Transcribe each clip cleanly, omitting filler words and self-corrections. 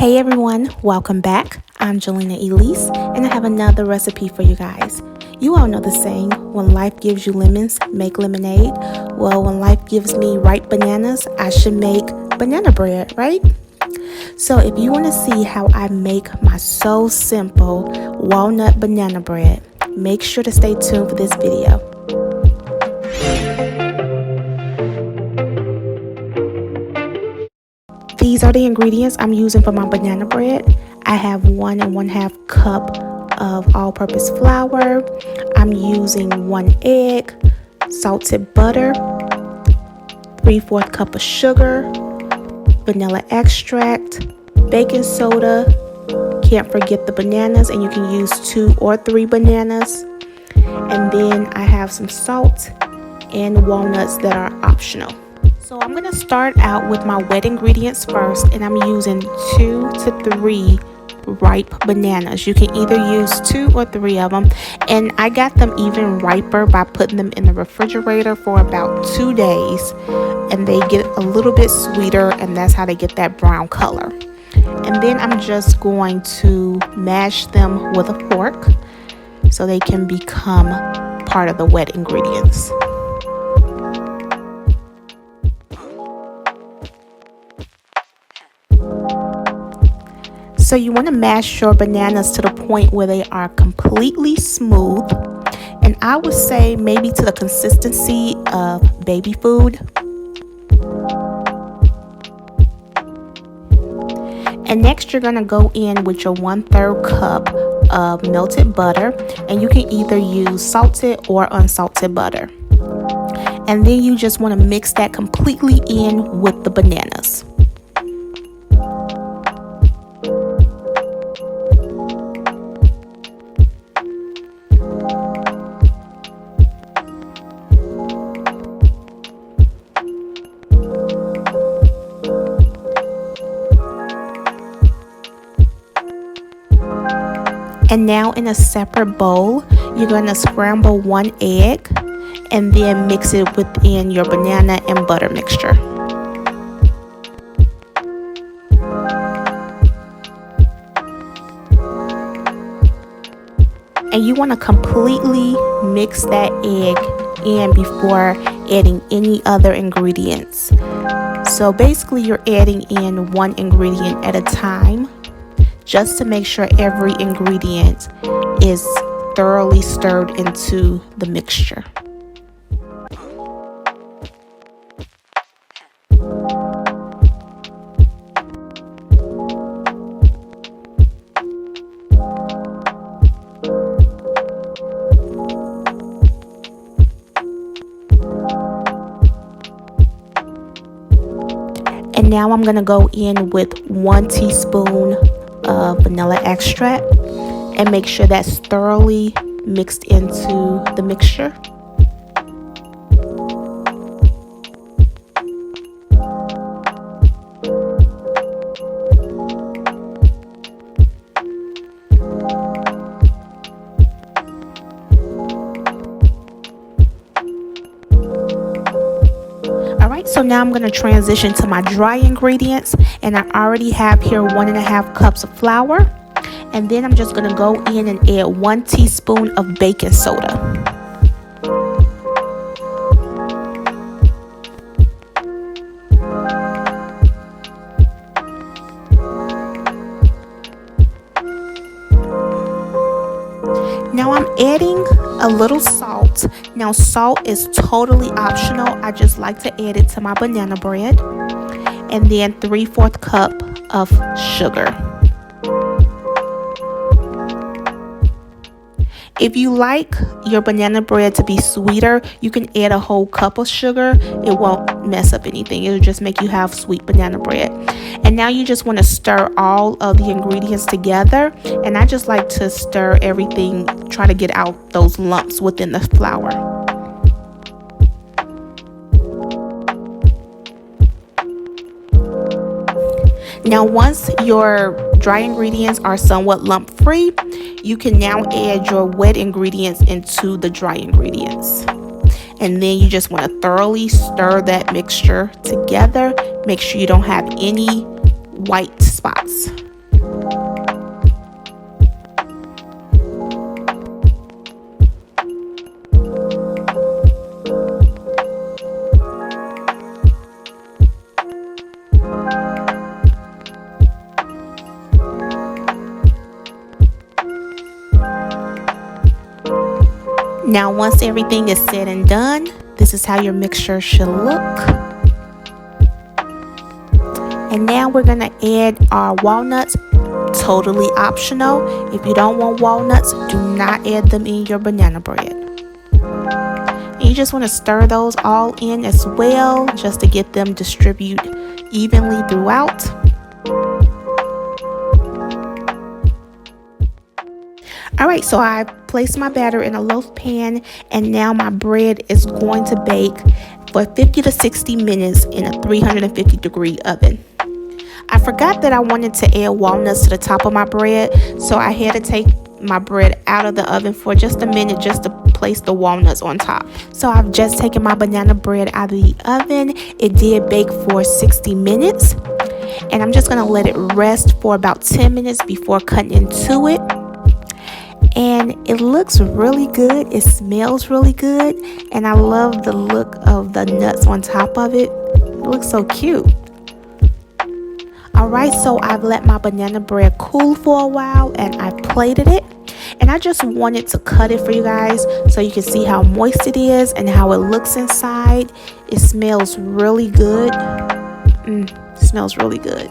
Hey everyone, welcome back. I'm Jelena Elise and I have another recipe for you guys. You all know the saying, when life gives you lemons, make lemonade. Well, when life gives me ripe bananas, I should make banana bread, right? So if you want to see how I make my so simple walnut banana bread, make sure to stay tuned for this video. These are the ingredients I'm using for my banana bread. I have 1 1/2 cup of all-purpose flour. I'm using 1 egg, salted butter, 3/4 cup of sugar, vanilla extract, baking soda. Can't forget the bananas, and you can use 2 or 3 bananas. And then I have some salt and walnuts that are optional. So I'm going to start out with my wet ingredients first, and I'm using 2 to 3 ripe bananas. You can either use 2 or 3 of them, and I got them even riper by putting them in the refrigerator for about 2 days, and they get a little bit sweeter, and that's how they get that brown color. And then I'm just going to mash them with a fork so they can become part of the wet ingredients. So you want to mash your bananas to the point where they are completely smooth, and I would say maybe to the consistency of baby food. And next you're going to go in with your 1/3 cup of melted butter, and you can either use salted or unsalted butter. And then you just want to mix that completely in with the bananas. And now in a separate bowl, you're going to scramble 1 egg and then mix it within your banana and butter mixture. And you want to completely mix that egg in before adding any other ingredients. So basically you're adding in 1 ingredient at a time, just to make sure every ingredient is thoroughly stirred into the mixture. And now I'm going to go in with 1 teaspoon of vanilla extract and make sure that's thoroughly mixed into the mixture. Alright, so now I'm going to transition to my dry ingredients, and I already have here 1 1/2 cups of flour, and then I'm just going to go in and add 1 teaspoon of baking soda. Now I'm adding a little salt. Now salt is totally optional. I just like to add it to my banana bread. And then 3/4 cup of sugar. If you like your banana bread to be sweeter, you can add a whole cup of sugar. It won't mess up anything. It'll just make you have sweet banana bread. And now you just want to stir all of the ingredients together. And I just like to stir everything, try to get out those lumps within the flour. Now once your dry ingredients are somewhat lump free, you can now add your wet ingredients into the dry ingredients. And then you just want to thoroughly stir that mixture together. Make sure you don't have any white spots. Now once everything is said and done, this is how your mixture should look. And now we're going to add our walnuts, totally optional. If you don't want walnuts, do not add them in your banana bread. And you just want to stir those all in as well, just to get them distributed evenly throughout. Alright, so I placed my batter in a loaf pan, and now my bread is going to bake for 50 to 60 minutes in a 350-degree oven. I forgot that I wanted to add walnuts to the top of my bread, so I had to take my bread out of the oven for just a minute just to place the walnuts on top. So I've just taken my banana bread out of the oven. It did bake for 60 minutes, and I'm just going to let it rest for about 10 minutes before cutting into it. And it looks really good. It smells really good, and I love the look of the nuts on top of it. It looks so cute. Alright, so I've let my banana bread cool for a while, and I plated it, and I just wanted to cut it for you guys so you can see how moist it is and how it looks inside. It smells really good. It smells really good.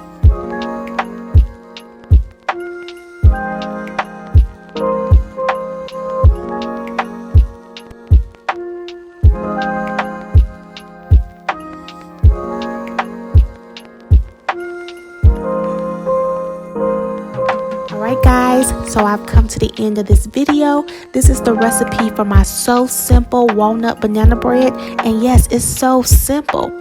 Alright guys, so I've come to the end of this video. This is the recipe for my so simple walnut banana bread, and yes, it's so simple.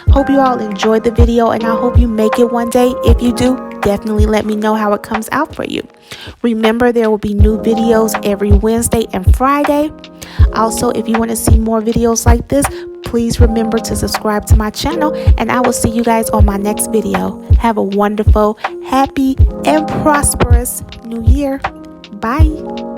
Hope you all enjoyed the video, and I hope you make it one day. If you do, definitely let me know how it comes out for you. Remember, there will be new videos every Wednesday and Friday. Also, if you want to see more videos like this, please remember to subscribe to my channel, and I will see you guys on my next video. Have a wonderful, happy, and prosperous new year. Bye.